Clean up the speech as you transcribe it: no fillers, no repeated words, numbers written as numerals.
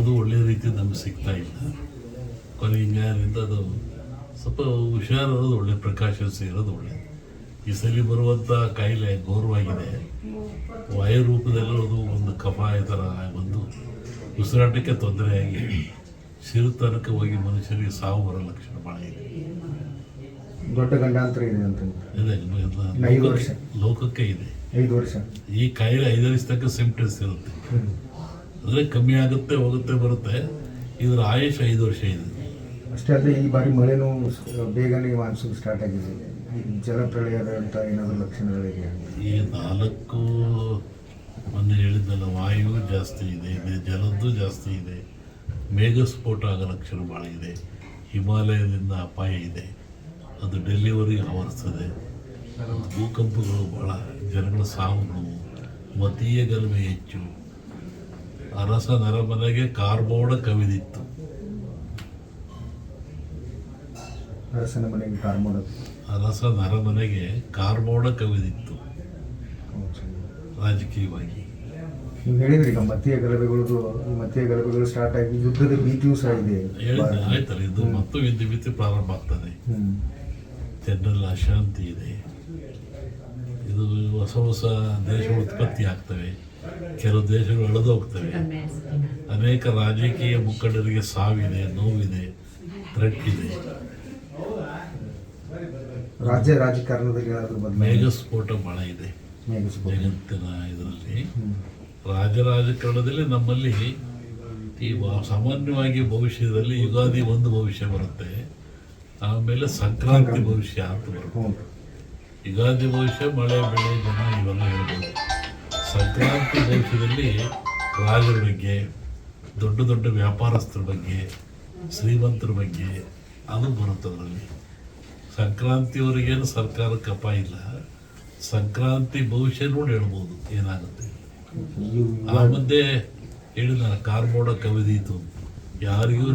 ಯಾವುದು ಒಳ್ಳೆ ರೀತಿ ನಮ್ಗೆ ಸಿಗ್ತಾ ಇಲ್ಲ. ಕೊನೆ ಹಿಂಗಾರಿಂದ ಅದು ಸ್ವಲ್ಪ ಹುಷಾರಿರೋದು ಒಳ್ಳೆ, ಪ್ರಿಕಾಷನ್ಸ್ ಇರೋದು ಒಳ್ಳೆ. ಈ ಸಲ ಬರುವಂಥ ಕಾಯಿಲೆ ಘೋರವಾಗಿದೆ. ವಾಯು ರೂಪದಲ್ಲಿರೋದು ಒಂದು ಕಫ ಈ ಥರ ಬಂದು ಉಸಿರಾಟಕ್ಕೆ ತೊಂದರೆಯಾಗಿ ಸಿರುತನಕ ಹೋಗಿ ಮನುಷ್ಯರಿಗೆ ಸಾವು ಬರೋ ಲಕ್ಷಣ ಭಾಳ ಇದೆ. ದೊಡ್ಡ ಗಂಡಾಂತರ ಇದೆ ಅಂತ ಇದೆ, 5 ವರ್ಷ ಲೋಕಕ್ಕೆ ಇದೆ. 5 ವರ್ಷ ಈ ಕಾಯಿಲೆ 5 ವರ್ಷ ತನಕ ಸಿಂಪ್ಟಮ್ಸ್ ಇರುತ್ತೆ. ಅಂದರೆ ಕಮ್ಮಿ ಆಗುತ್ತೆ, ಹೋಗುತ್ತೆ, ಬರುತ್ತೆ. ಇದರ ಆಯುಷ್ 5 ವರ್ಷ ಇದೆ. ಅಷ್ಟೇ ಅಲ್ಲದೆ ಈ ಬಾರಿ ಮಳೆನೂ ಬೇಗನೆ ಮಾನ್ಸೂನ್ ಸ್ಟಾರ್ಟ್ ಆಗಿದೆ. ಜಲಪ್ರಳಯದ ಅಂತ ಏನಾದರೂ ಲಕ್ಷಣಗಳಿದೆ? ಈ 4 ಮೊನ್ನೆ ಹೇಳಿದ್ದಲ್ಲ, ವಾಯು ಜಾಸ್ತಿ ಇದೆ, ಜಲದ್ದು ಜಾಸ್ತಿ ಇದೆ, ಮೇಘಸ್ಫೋಟ ಆಗೋ ಲಕ್ಷಣ ಭಾಳ ಇದೆ, ಹಿಮಾಲಯದಿಂದ ಅಪಾಯ ಇದೆ, ಅದು ಡೆಲ್ಲಿವರೆಗೆ ಆವರಿಸ್ತದೆ, ಭೂಕಂಪಗಳು ಭಾಳ, ಜನಗಳ ಸಾವು ನೋವು, ಮತೀಯ ಗಲಭೆ ಹೆಚ್ಚು, ಅರಸ ನರಮನೆಗೆ ಕಾರ್ಮೋಡ ಕವಿದಿತ್ತು. ಅರಸನ ಮನೆಗೆ ಕಾರ್ಮೋಡ, ಅರಸ ನರಮನೆಗೆ ಕಾರ್ಮೋಡ ಕವಿದಿತ್ತು ರಾಜಕೀಯವಾಗಿ. ನೀವು ಹೇಳಿದ್ರಿ ಈಗ ಮತೀಯ ಗಲಭೆಗಳು ಸ್ಟಾರ್ಟ್ ಆಗಿ ಯುದ್ಧದ ಭೀತಿಯೂ ಸಹ ಇದೆ. ಆಯ್ತಲ್ಲ, ಇದು ಮತ್ತು ಯುದ್ಧ ಭೀತಿ ಪ್ರಾರಂಭ ಆಗ್ತದೆ. ಜನರಲ್ಲಿ ಅಶಾಂತಿ ಇದೆ. ಇದು ಹೊಸ ಹೊಸ ದೇಶಗಳು ಉತ್ಪತ್ತಿ ಆಗ್ತವೆ, ಕೆಲವು ದೇಶಗಳು ಅಳೆದು ಹೋಗ್ತವೆ. ಅನೇಕ ರಾಜಕೀಯ ಮುಖಂಡರಿಗೆ ಸಾವಿದೆ, ನೋವಿದೆ, ಥ್ರೆಟ್ ಇದೆ. ರಾಜ್ಯ ರಾಜಕಾರಣದಲ್ಲಿ ಏನಾದರೂ ಮೇಘಸ್ಫೋಟ ಭಾಳ ಇದೆ ಜಗತ್ತಿನ ಇದರಲ್ಲಿ. ರಾಜಕಾರಣದಲ್ಲಿ ನಮ್ಮಲ್ಲಿ ಈ ಸಾಮಾನ್ಯವಾಗಿ ಭವಿಷ್ಯದಲ್ಲಿ ಯುಗಾದಿ ಒಂದು ಭವಿಷ್ಯ ಬರುತ್ತೆ, ಆಮೇಲೆ ಸಂಕ್ರಾಂತಿ ಭವಿಷ್ಯ ಅಂತ ಬರುತ್ತೆ. ಯುಗಾದಿ ಭವಿಷ್ಯ ಮಳೆ ಬೆಳೆ ಜನ ಇವೆಲ್ಲ ಹೇಳ್ಬೋದು. ಸಂಕ್ರಾಂತಿ ಭವಿಷ್ಯದಲ್ಲಿ ರಾಜರ ಬಗ್ಗೆ, ದೊಡ್ಡ ದೊಡ್ಡ ವ್ಯಾಪಾರಸ್ಥರ ಬಗ್ಗೆ, ಶ್ರೀಮಂತರ ಬಗ್ಗೆ ಅದು ಬರುತ್ತೆ ಅದರಲ್ಲಿ. ಸಂಕ್ರಾಂತಿಯವರಿಗೇನು ಸರ್ಕಾರಕ್ಕೆ ಅಪಾಯ ಇಲ್ಲ, ಸಂಕ್ರಾಂತಿ ಭವಿಷ್ಯ ನೋಡಿ ಹೇಳ್ಬೋದು ಏನಾಗುತ್ತೆ. ಆ ಮಧ್ಯೆ ಹೇಳಿದ ಕಾರ್ಮೋಡ ಕವಿದೀತು, ಯಾರಿಗೂ